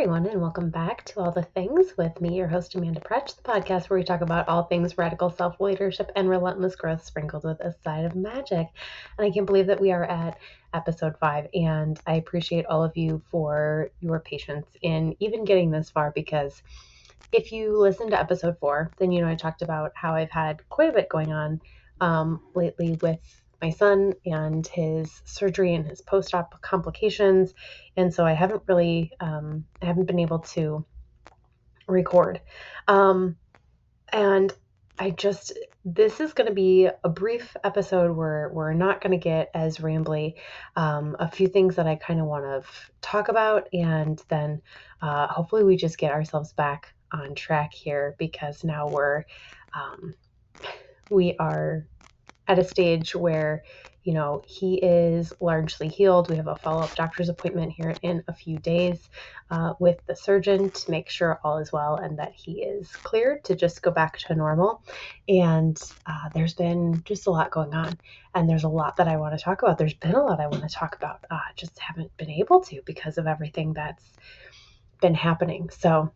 everyone, and welcome back to All the Things with me, your host, Amanda Pretch, the podcast where we talk about all things radical self-leadership and relentless growth sprinkled with a side of magic. And I can't believe that we are at episode 5, and I appreciate all of you for your patience in even getting this far, because if you listen to episode 4, then you know I talked about how I've had quite a bit going on lately with my son and his surgery and his post-op complications. And so I haven't really, I haven't been able to record. And this is going to be a brief episode where we're not going to get as rambly. A few things that I kind of want to talk about, and then hopefully we just get ourselves back on track here, because now we are at a stage where, you know, he is largely healed. We have a follow-up doctor's appointment here in a few days with the surgeon to make sure all is well and that he is cleared to just go back to normal. And there's been just a lot going on, and there's a lot that I want to talk about. There's been a lot I want to talk about. Just haven't been able to because of everything that's been happening. So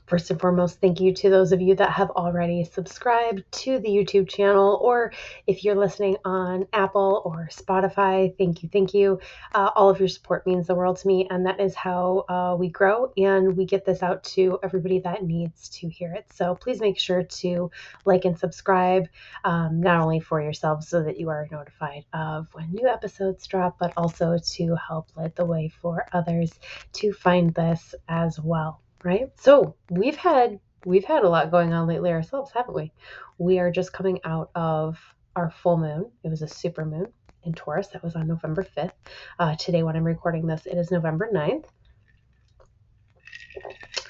first and foremost, thank you to those of you that have already subscribed to the YouTube channel, or if you're listening on Apple or Spotify, thank you. All of your support means the world to me, and that is how we grow and we get this out to everybody that needs to hear it. So please make sure to like and subscribe, not only for yourselves so that you are notified of when new episodes drop, but also to help lead the way for others to find this as well. Right? So we've had a lot going on lately ourselves, haven't we? We are just coming out of our full moon. It was a super moon in Taurus. That was on November 5th. Today, when I'm recording this, it is November 9th.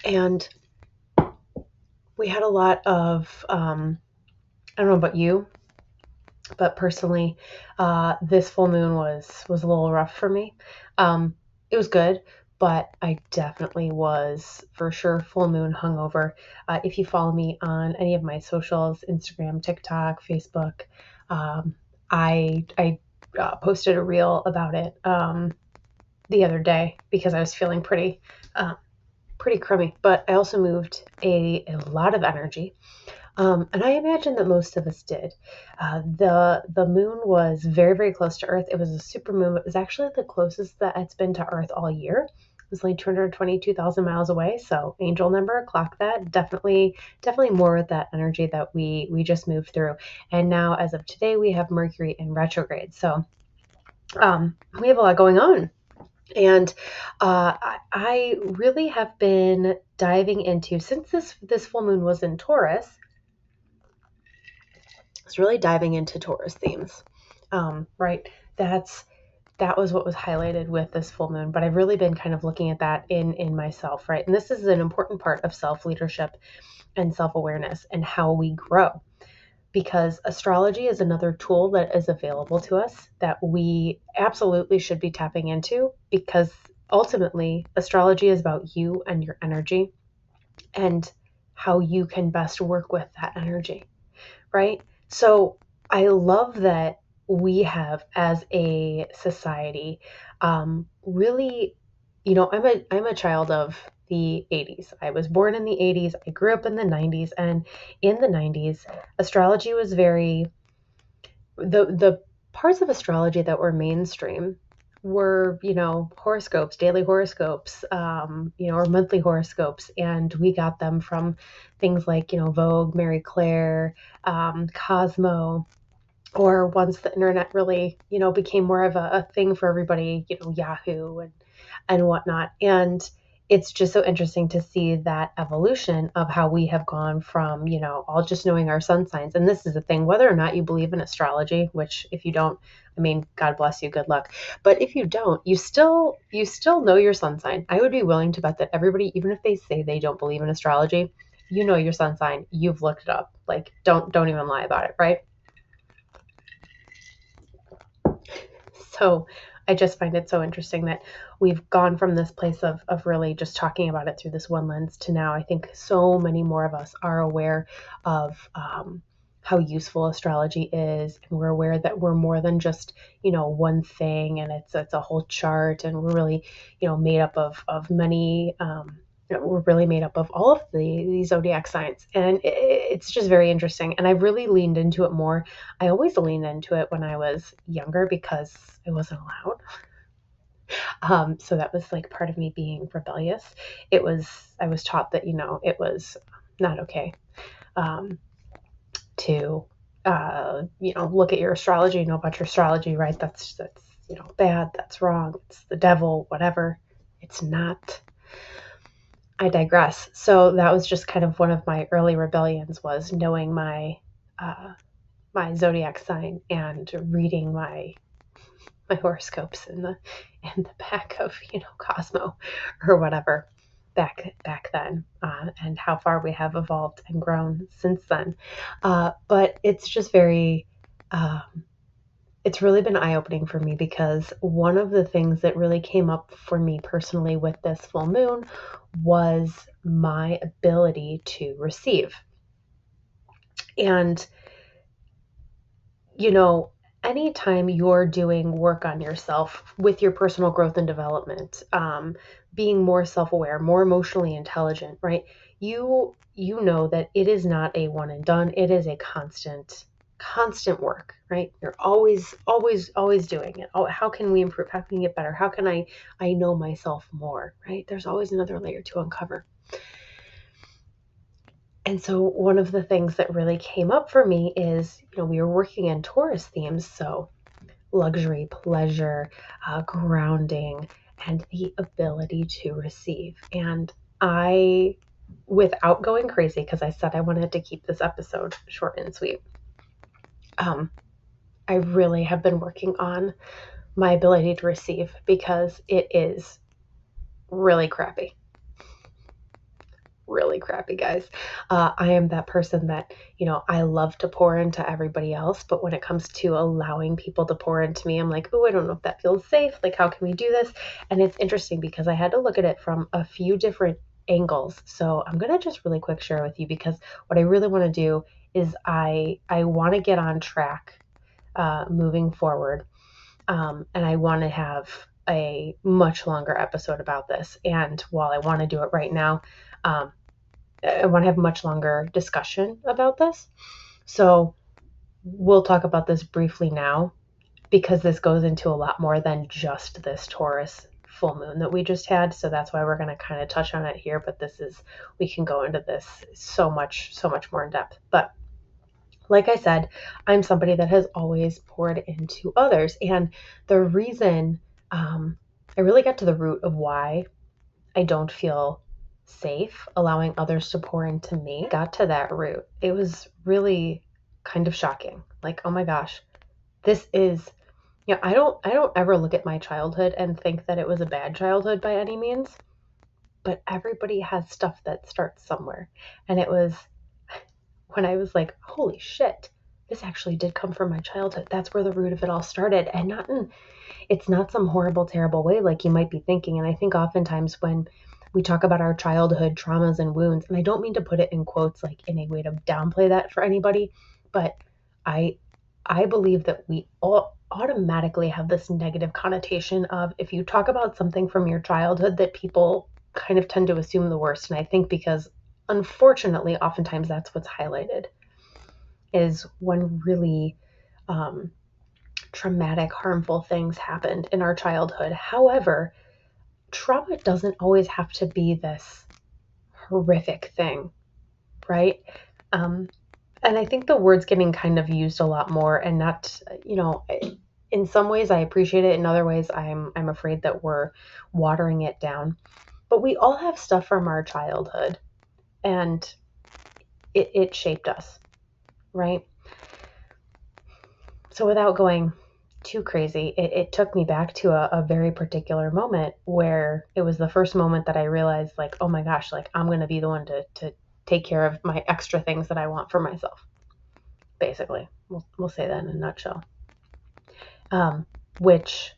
And we had a lot of, I don't know about you, but personally, this full moon was a little rough for me. It was good, but I definitely was for sure full moon hungover. If you follow me on any of my socials, Instagram, TikTok, Facebook, I posted a reel about it the other day because I was feeling pretty crummy. But I also moved a lot of energy. And I imagine that most of us did. The moon was very, very close to Earth. It was a super moon. It was actually the closest that it's been to Earth all year. It was only 222,000 miles away. So angel number, clock that. Definitely more with that energy that we just moved through. And now, as of today, we have Mercury in retrograde. So we have a lot going on. And I really have been diving into, since this full moon was in Taurus, it's really diving into Taurus themes, right? That was what was highlighted with this full moon, but I've really been kind of looking at that in myself, right? And this is an important part of self-leadership and self-awareness and how we grow, because astrology is another tool that is available to us that we absolutely should be tapping into, because ultimately astrology is about you and your energy and how you can best work with that energy, right? So I love that we have, as a society, really, you know, I'm a child of the 80s. I was born in the 80s. I grew up in the 90s, and in the 90s, astrology was the parts of astrology that were mainstream were, you know, horoscopes, daily horoscopes, or monthly horoscopes. And we got them from things like, you know, Vogue, Marie Claire, Cosmo, or once the internet really, you know, became more of a thing for everybody, you know, Yahoo and whatnot. And it's just so interesting to see that evolution of how we have gone from, you know, all just knowing our sun signs. And this is the thing, whether or not you believe in astrology, which if you don't, I mean, God bless you, good luck. But if you don't, you still know your sun sign. I would be willing to bet that everybody, even if they say they don't believe in astrology, you know your sun sign. You've looked it up. Like, don't even lie about it, right? So I just find it so interesting that we've gone from this place of really just talking about it through this one lens to now I think so many more of us are aware of how useful astrology is, and we're aware that we're more than just, you know, one thing, and it's a whole chart, and we're really, you know, made up of many, we're really made up of all of the zodiac signs, and it's just very interesting. And I've really leaned into it more. I always leaned into it when I was younger because it wasn't allowed. So that was like part of me being rebellious. I was taught that, you know, it was not okay, um, to, you know, look at your astrology, know about your astrology, right? That's, you know, bad, that's wrong, it's the devil, whatever. It's not. I digress. So that was just kind of one of my early rebellions, was knowing uh, my zodiac sign and reading my horoscopes in the back of, you know, Cosmo or whatever back then, and how far we have evolved and grown since then. But it's just very, um, it's really been eye opening for me, because one of the things that really came up for me personally with this full moon was my ability to receive. And, you know, anytime you're doing work on yourself with your personal growth and development, being more self-aware, more emotionally intelligent, right? You know that it is not a one and done. It is a constant work, right? You're always doing it. Oh, how can we improve? How can we get better? How can I know myself more, right? There's always another layer to uncover. And so one of the things that really came up for me is, you know, we were working in Taurus themes, so luxury, pleasure, grounding, and the ability to receive. And I, without going crazy, because I said I wanted to keep this episode short and sweet, I really have been working on my ability to receive, because it is really crappy. Really crappy, guys. I am that person that, you know, I love to pour into everybody else, but when it comes to allowing people to pour into me, I'm like, oh, I don't know if that feels safe. Like, how can we do this? And it's interesting because I had to look at it from a few different angles. So I'm going to just really quick share with you, because what I really want to do is I want to get on track, moving forward. And I want to have a much longer episode about this. And while I want to do it right now, I want to have a much longer discussion about this. So we'll talk about this briefly now, because this goes into a lot more than just this Taurus full moon that we just had. So that's why we're going to kind of touch on it here. But we can go into this so much more in depth. But like I said, I'm somebody that has always poured into others. And the reason, I really got to the root of why I don't feel safe allowing others to pour into me, got to that root. It was really kind of shocking. Like, oh my gosh, this is, you know, I don't ever look at my childhood and think that it was a bad childhood by any means, but everybody has stuff that starts somewhere. And it was when I was like, holy shit, this actually did come from my childhood. That's where the root of it all started. And it's not some horrible, terrible way like you might be thinking. And I think oftentimes when we talk about our childhood traumas and wounds, and I don't mean to put it in quotes like in a way to downplay that for anybody, but I believe that we all automatically have this negative connotation of, if you talk about something from your childhood, that people kind of tend to assume the worst. And I think because, unfortunately, oftentimes that's what's highlighted, is when really, traumatic, harmful things happened in our childhood. However, trauma doesn't always have to be this horrific thing, right? And I think the word's getting kind of used a lot more, and not, you know, in some ways I appreciate it. In other ways, I'm afraid that we're watering it down. But we all have stuff from our childhood, and it shaped us, right? So without going too crazy, it took me back to a very particular moment, where it was the first moment that I realized, like, oh my gosh, like, I'm going to be the one to take care of my extra things that I want for myself. Basically, we'll say that in a nutshell. Which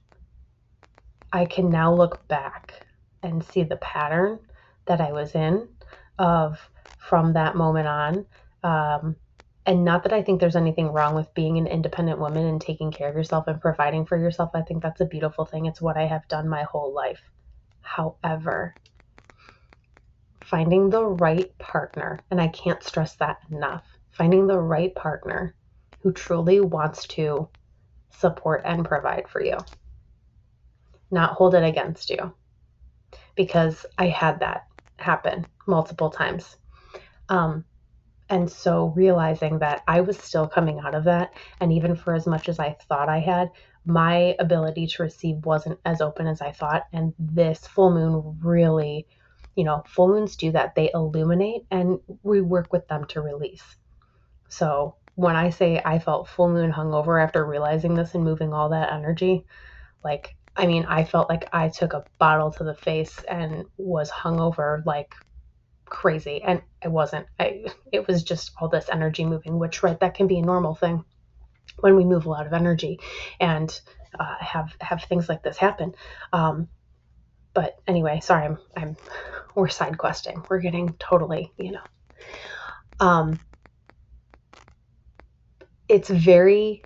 I can now look back and see the pattern that I was in, of from that moment on, And not that I think there's anything wrong with being an independent woman and taking care of yourself and providing for yourself. I think that's a beautiful thing. It's what I have done my whole life. However, finding the right partner, and I can't stress that enough, finding the right partner who truly wants to support and provide for you, not hold it against you, because I had that happen multiple times. And so realizing that I was still coming out of that, and even for as much as I thought I had, my ability to receive wasn't as open as I thought. And this full moon really, full moons do that. They illuminate and we work with them to release. So when I say I felt full moon hungover after realizing this and moving all that energy, I felt like I took a bottle to the face and was hungover like crazy. And I wasn't. It was just all this energy moving, which, right, that can be a normal thing when we move a lot of energy and have things like this happen. But anyway, sorry, we're side questing. We're getting totally, it's very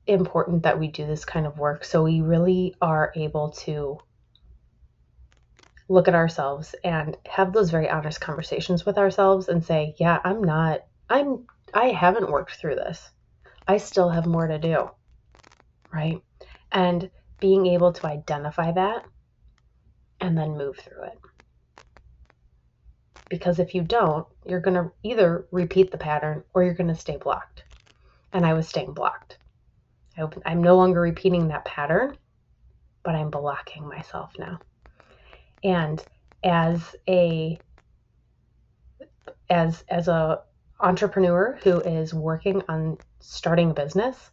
important that we do this kind of work so we really are able to look at ourselves and have those very honest conversations with ourselves and say, yeah, I haven't worked through this. I still have more to do, right? And being able to identify that and then move through it. Because if you don't, you're going to either repeat the pattern or you're going to stay blocked. And I was staying blocked. I'm no longer repeating that pattern, but I'm blocking myself now. And as a entrepreneur who is working on starting a business,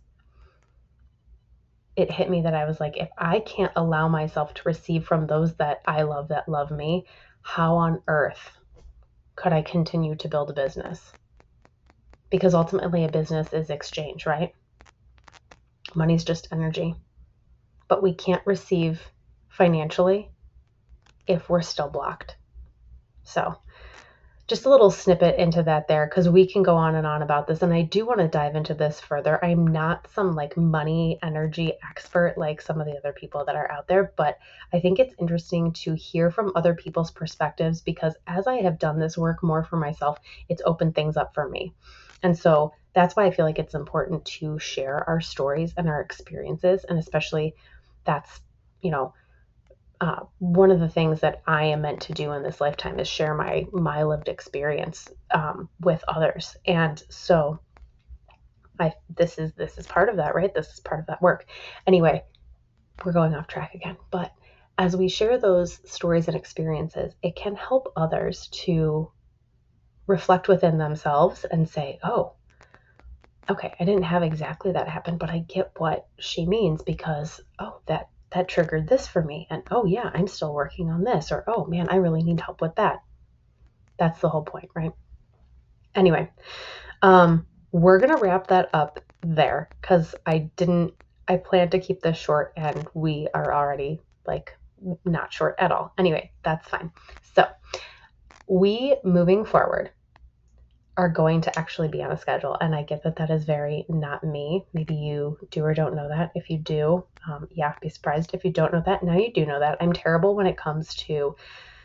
it hit me that I was like, if I can't allow myself to receive from those that I love, that love me, how on earth could I continue to build a business? Because ultimately a business is exchange, right? Money's just energy. But we can't receive financially if we're still blocked. So just a little snippet into that there, because we can go on and on about this. And I do want to dive into this further. I'm not some money energy expert like some of the other people that are out there, but I think it's interesting to hear from other people's perspectives, because as I have done this work more for myself, it's opened things up for me. And so that's why I feel like it's important to share our stories and our experiences. And especially that's, one of the things that I am meant to do in this lifetime is share my lived experience with others. And so this is part of that, right? This is part of that work. Anyway, we're going off track again. But as we share those stories and experiences, it can help others to reflect within themselves and say, oh, okay, I didn't have exactly that happen, but I get what she means, because, oh, that triggered this for me. And oh yeah, I'm still working on this. Or, oh man, I really need help with that. That's the whole point, right? Anyway, we're going to wrap that up there, because I plan to keep this short and we are already not short at all. Anyway, that's fine. So we, moving forward, are going to actually be on a schedule. And I get that that is very not me. Maybe you do or don't know that. If you do, be surprised if you don't know that. Now you do know that. I'm terrible when it comes to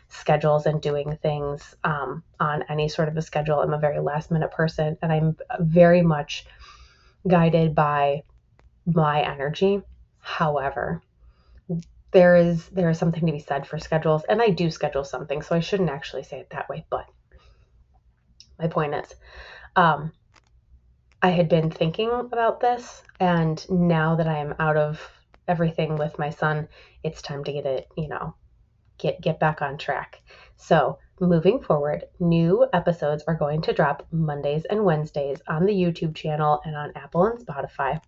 schedules and doing things on any sort of a schedule. I'm a very last minute person, and I'm very much guided by my energy. However, there is something to be said for schedules, and I do schedule something, so I shouldn't actually say it that way, but my point is, I had been thinking about this, and now that I am out of everything with my son, it's time to get it, get back on track. So moving forward, new episodes are going to drop Mondays and Wednesdays on the YouTube channel and on Apple and Spotify.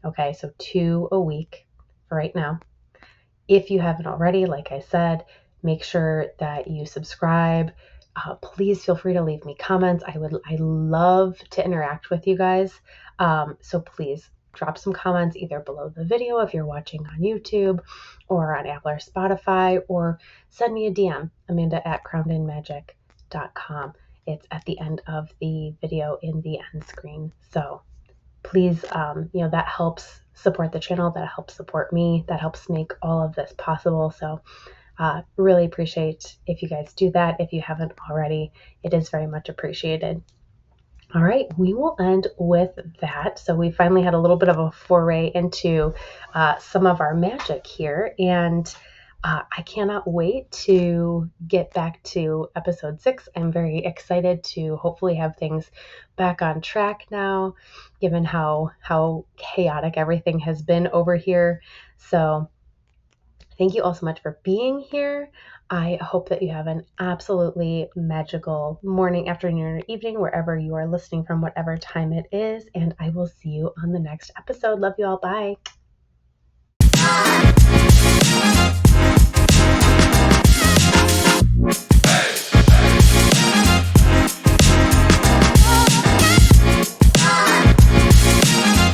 Okay, so 2 a week for right now. If you haven't already, like I said, make sure that you subscribe. Please feel free to leave me comments. I love to interact with you guys. So please drop some comments either below the video if you're watching on YouTube or on Apple or Spotify, or send me a DM, Amanda at crownedinmagick.com. it's at the end of the video in the end screen. So please, that helps support the channel, that helps support me, that helps make all of this possible. So really appreciate if you guys do that. If you haven't already, it is very much appreciated. All right, we will end with that. So we finally had a little bit of a foray into some of our magic here, and I cannot wait to get back to episode 6. I'm very excited to hopefully have things back on track now, given how chaotic everything has been over here. So thank you all so much for being here. I hope that you have an absolutely magical morning, afternoon, or evening, wherever you are listening from, whatever time it is. And I will see you on the next episode. Love you all. Bye.